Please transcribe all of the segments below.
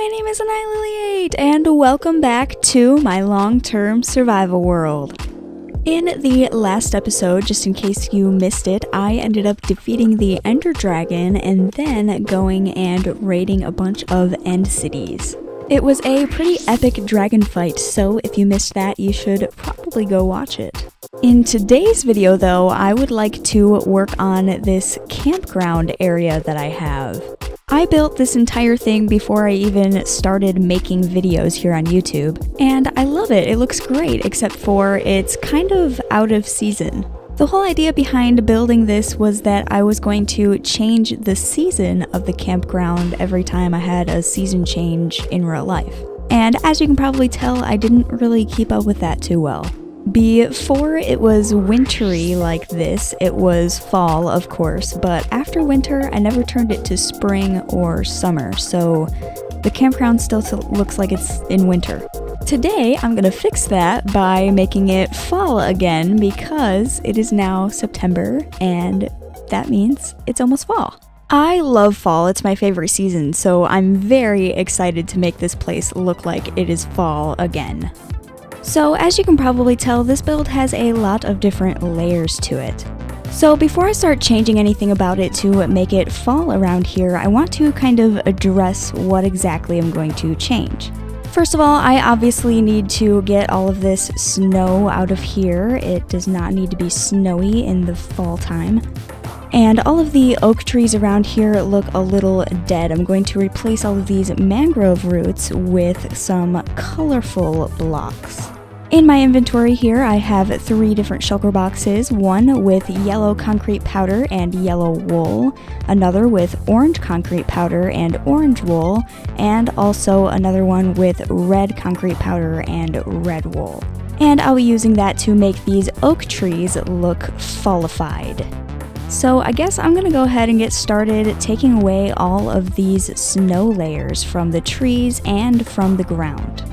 my name is Annihilate, and welcome back to my long-term survival world. In the last episode, just in case you missed it, I ended up defeating the Ender Dragon and then going and raiding a bunch of end cities. It was a pretty epic dragon fight, so if you missed that, you should probably go watch it. In today's video though, I would like to work on this campground area that I have. I built this entire thing before I even started making videos here on YouTube, and I love it. It looks great, except for it's kind of out of season. The whole idea behind building this was that I was going to change the season of the campground every time I had a season change in real life. And as you can probably tell, I didn't really keep up with that too well. Before it was wintry like this, it was fall, of course, but after winter, I never turned it to spring or summer, so the campground still looks like it's in winter. Today, I'm gonna fix that by making it fall again because it is now September, and that means it's almost fall. I love fall, it's my favorite season, so I'm very excited to make this place look like it is fall again. So as you can probably tell, this build has a lot of different layers to it. So before I start changing anything about it to make it fall around here, I want to kind of address what exactly I'm going to change. First of all, I obviously need to get all of this snow out of here. It does not need to be snowy in the fall time. And all of the oak trees around here look a little dead. I'm going to replace all of these mangrove roots with some colorful blocks. In my inventory here, I have 3 different shulker boxes, one with yellow concrete powder and yellow wool, another with orange concrete powder and orange wool, and also another one with red concrete powder and red wool. And I'll be using that to make these oak trees look fallified. So I guess I'm gonna go ahead and get started taking away all of these snow layers from the trees and from the ground.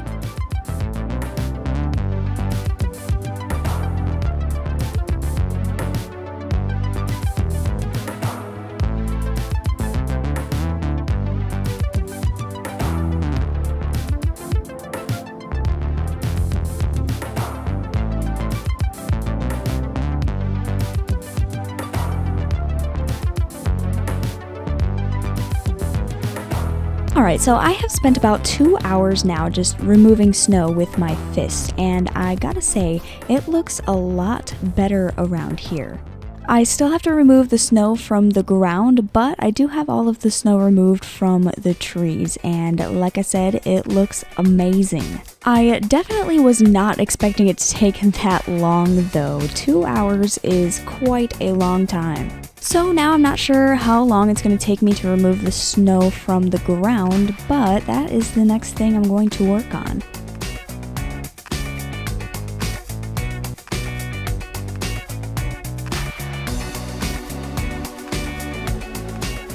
Alright, so I have spent about 2 hours now just removing snow with my fist, and I gotta say, it looks a lot better around here. I still have to remove the snow from the ground, but I do have all of the snow removed from the trees, and like I said, it looks amazing. I definitely was not expecting it to take that long though. 2 hours is quite a long time. So now I'm not sure how long it's going to take me to remove the snow from the ground, but that is the next thing I'm going to work on.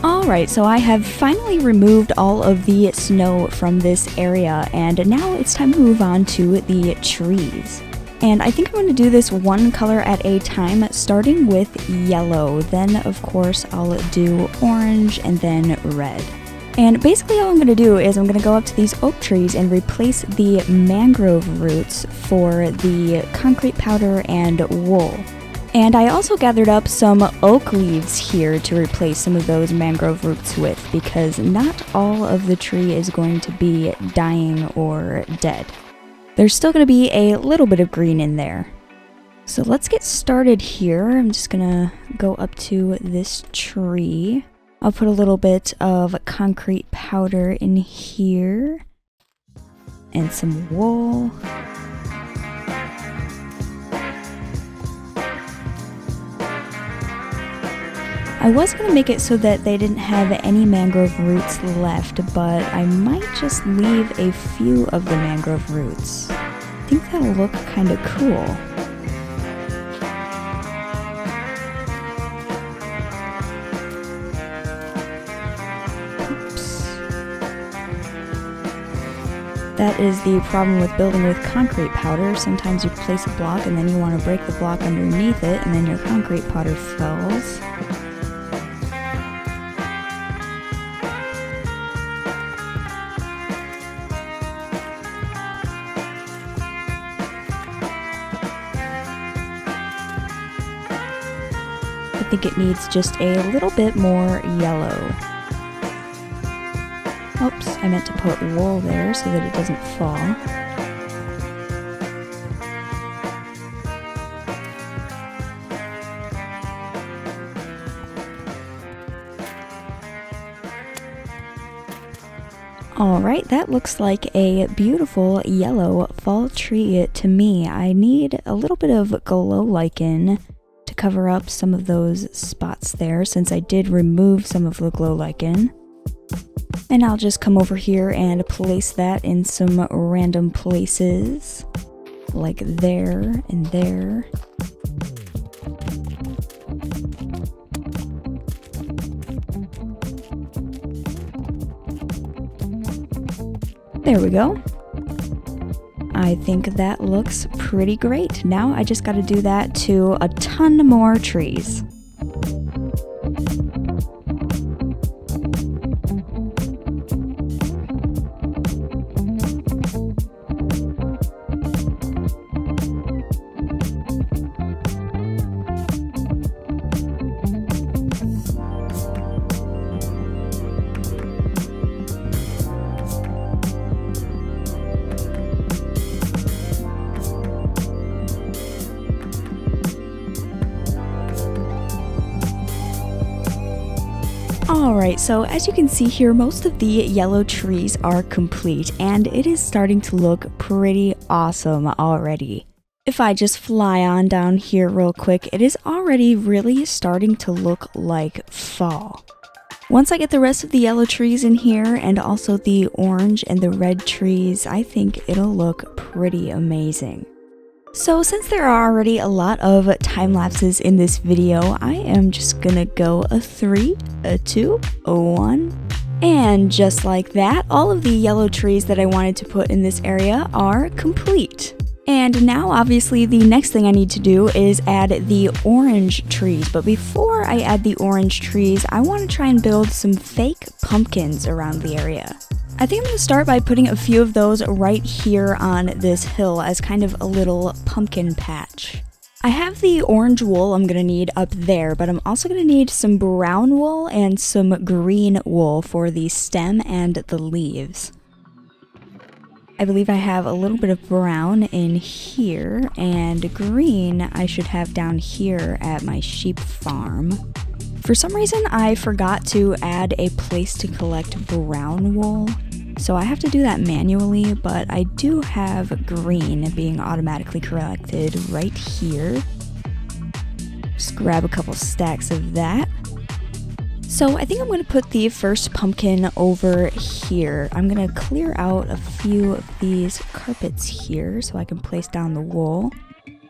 Alright, so I have finally removed all of the snow from this area, and now it's time to move on to the trees. And I think I'm going to do this one color at a time, starting with yellow. Then, of course, I'll do orange and then red. And basically all I'm going to do is I'm going to go up to these oak trees and replace the mangrove roots for the concrete powder and wool. And I also gathered up some oak leaves here to replace some of those mangrove roots with, because not all of the tree is going to be dying or dead. There's still going to be a little bit of green in there. So let's get started here. I'm just going to go up to this tree. I'll put a little bit of concrete powder in here. And some wool. I was going to make it so that they didn't have any mangrove roots left, but I might just leave a few of the mangrove roots. I think that'll look kind of cool. Oops. That is the problem with building with concrete powder. Sometimes you place a block and then you want to break the block underneath it, and then your concrete powder falls. think it needs just a little bit more yellow. Oops, I meant to put wool there so that it doesn't fall. Alright, that looks like a beautiful yellow fall tree to me. I need a little bit of glow lichen to cover up some of those spots there, since I did remove some of the glow lichen. And I'll just come over here and place that in some random places, like there and there. There we go. I think that looks pretty great. Now I just gotta do that to a ton more trees. Alright, so as you can see here, most of the yellow trees are complete, and it is starting to look pretty awesome already. If I just fly on down here real quick, it is already really starting to look like fall. Once I get the rest of the yellow trees in here, and also the orange and the red trees, I think it'll look pretty amazing. So since there are already a lot of time lapses in this video, I am just gonna go a 3, a 2, a 1, and just like that, all of the yellow trees that I wanted to put in this area are complete. And now obviously the next thing I need to do is add the orange trees, but before I add the orange trees, I want to try and build some fake pumpkins around the area. I think I'm going to start by putting a few of those right here on this hill as kind of a little pumpkin patch. I have the orange wool I'm going to need up there, but I'm also going to need some brown wool and some green wool for the stem and the leaves. I believe I have a little bit of brown in here, and green I should have down here at my sheep farm. For some reason, I forgot to add a place to collect brown wool, so I have to do that manually, but I do have green being automatically collected right here. Just grab a couple stacks of that. So I think I'm going to put the first pumpkin over here. I'm going to clear out a few of these carpets here so I can place down the wool.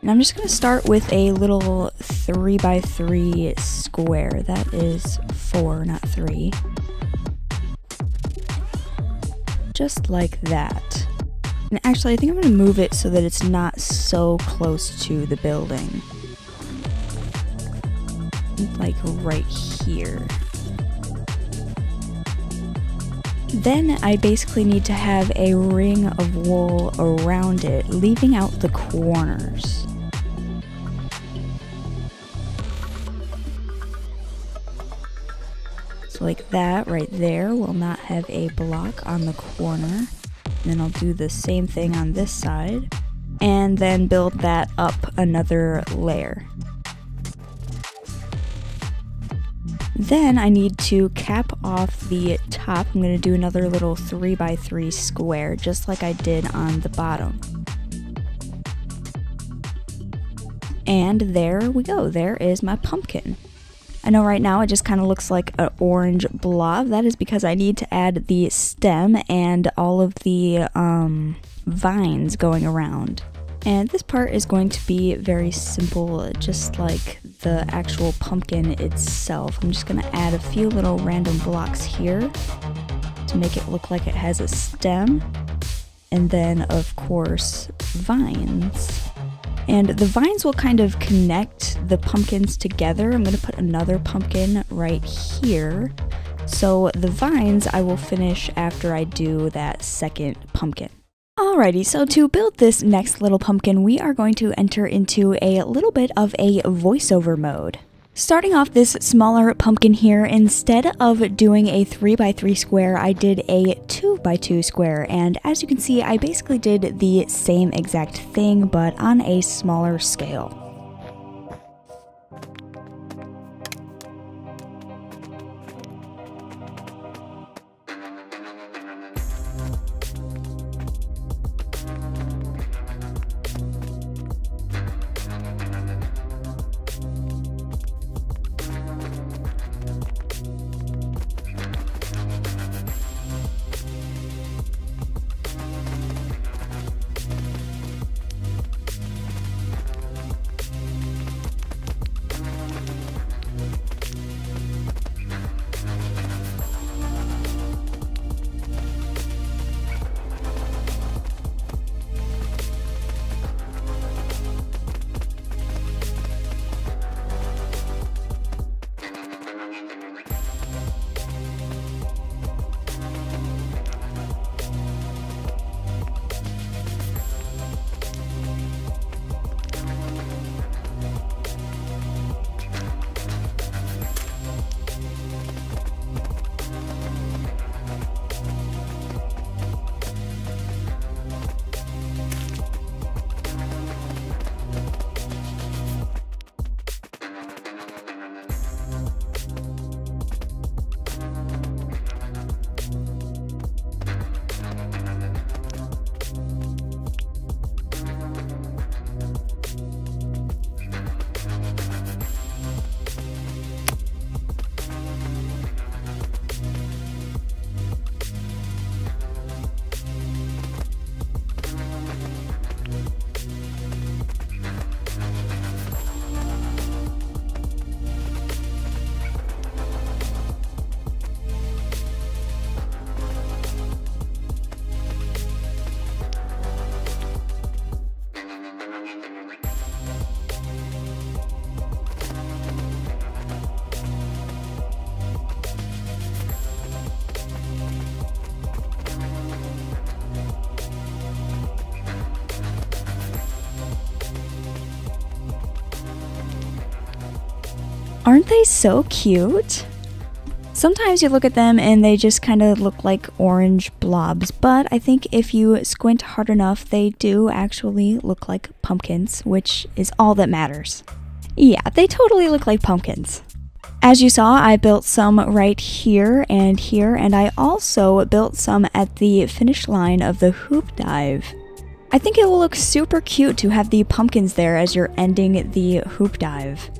And I'm just going to start with a little 3x3 square. That is 4, not 3. Just like that. And actually, I think I'm going to move it so that it's not so close to the building. Like right here. Then I basically need to have a ring of wool around it, leaving out the corners. So like that right there will not have a block on the corner. And then I'll do the same thing on this side, and then build that up another layer. Then I need to cap off the top. I'm going to do another little 3x3 square, just like I did on the bottom. And there we go. There is my pumpkin. I know right now it just kind of looks like an orange blob. That is because I need to add the stem and all of the vines going around. And this part is going to be very simple, just like the actual pumpkin itself. I'm just going to add a few little random blocks here to make it look like it has a stem. And then, of course, vines. And the vines will kind of connect the pumpkins together. I'm going to put another pumpkin right here. So the vines I will finish after I do that second pumpkin. Alrighty, so to build this next little pumpkin, we are going to enter into a little bit of a voiceover mode. Starting off this smaller pumpkin here, instead of doing a 3x3 square, I did a 2x2 square, and as you can see, I basically did the same exact thing, but on a smaller scale. Aren't they so cute? Sometimes you look at them and they just kind of look like orange blobs, but I think if you squint hard enough, they do actually look like pumpkins, which is all that matters. Yeah, they totally look like pumpkins. As you saw, I built some right here, and I also built some at the finish line of the hoop dive. I think it will look super cute to have the pumpkins there as you're ending the hoop dive.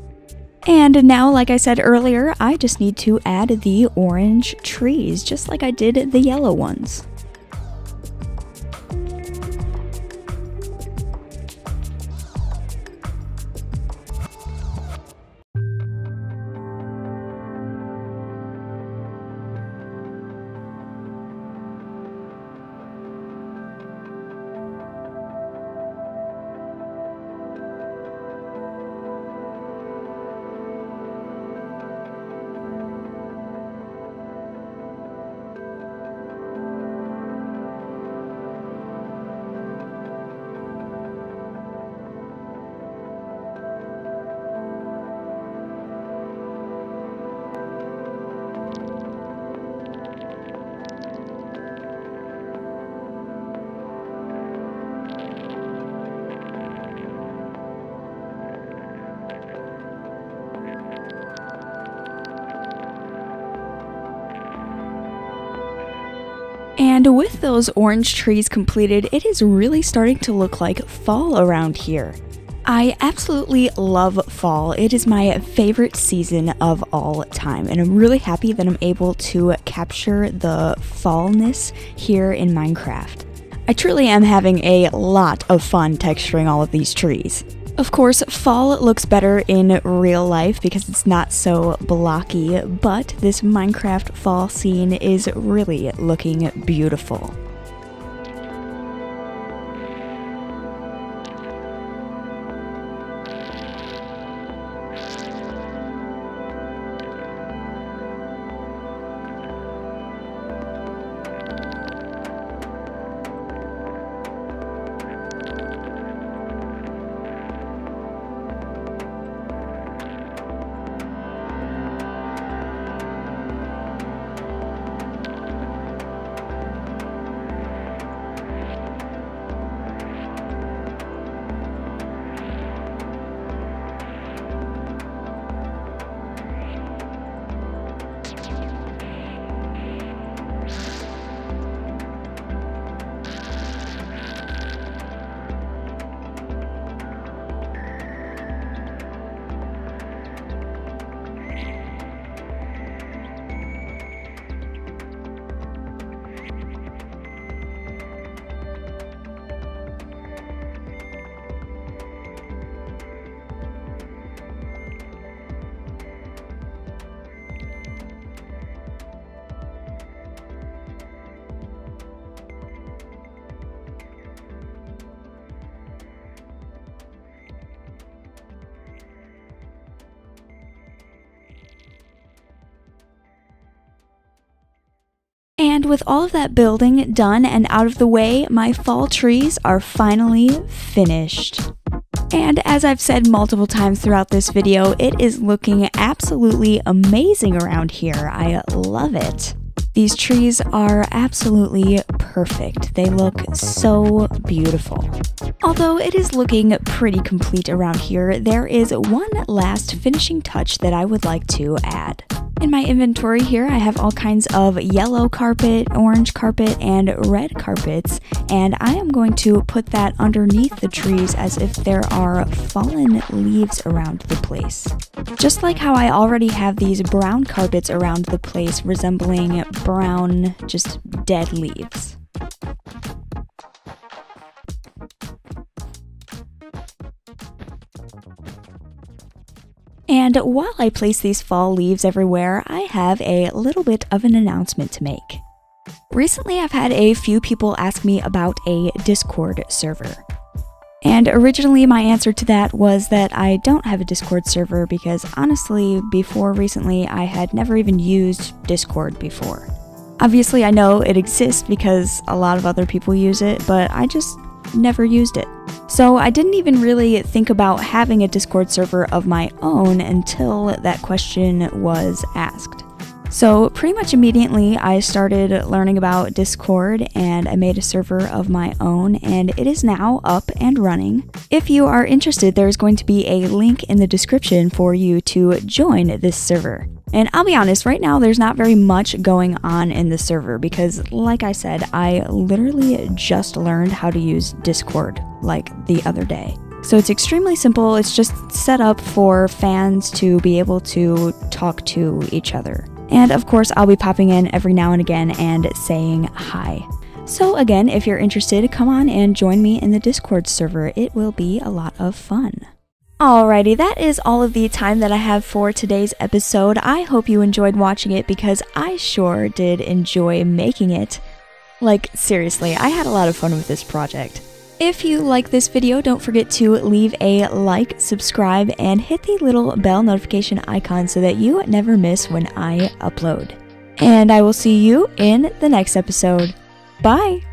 And now, like I said earlier, I just need to add the orange trees, just like I did the yellow ones. And with those orange trees completed, it is really starting to look like fall around here. I absolutely love fall. It is my favorite season of all time, and I'm really happy that I'm able to capture the fallness here in Minecraft. I truly am having a lot of fun texturing all of these trees. Of course, fall looks better in real life because it's not so blocky, but this Minecraft fall scene is really looking beautiful. And with all of that building done and out of the way, my fall trees are finally finished. And as I've said multiple times throughout this video, it is looking absolutely amazing around here. I love it. These trees are absolutely perfect. They look so beautiful. Although it is looking pretty complete around here, there is one last finishing touch that I would like to add. In my inventory here, I have all kinds of yellow carpet, orange carpet, and red carpets, and I am going to put that underneath the trees as if there are fallen leaves around the place. Just like how I already have these brown carpets around the place resembling brown, just dead leaves. And while I place these fall leaves everywhere, I have a little bit of an announcement to make. Recently, I've had a few people ask me about a Discord server. And originally my answer to that was that I don't have a Discord server because honestly, before recently, I had never even used Discord before. Obviously, I know it exists because a lot of other people use it, but I just never used it. So I didn't even really think about having a Discord server of my own until that question was asked. So pretty much immediately I started learning about Discord and I made a server of my own, and it is now up and running. If you are interested, there's going to be a link in the description for you to join this server. And I'll be honest, right now there's not very much going on in the server because, like I said, I literally just learned how to use Discord like the other day. So it's extremely simple. It's just set up for fans to be able to talk to each other. And of course, I'll be popping in every now and again and saying hi. So again, if you're interested, come on and join me in the Discord server. It will be a lot of fun. Alrighty, that is all of the time that I have for today's episode. I hope you enjoyed watching it because I sure did enjoy making it. Like, seriously, I had a lot of fun with this project. If you like this video, don't forget to leave a like, subscribe, and hit the little bell notification icon so that you never miss when I upload. And I will see you in the next episode. Bye!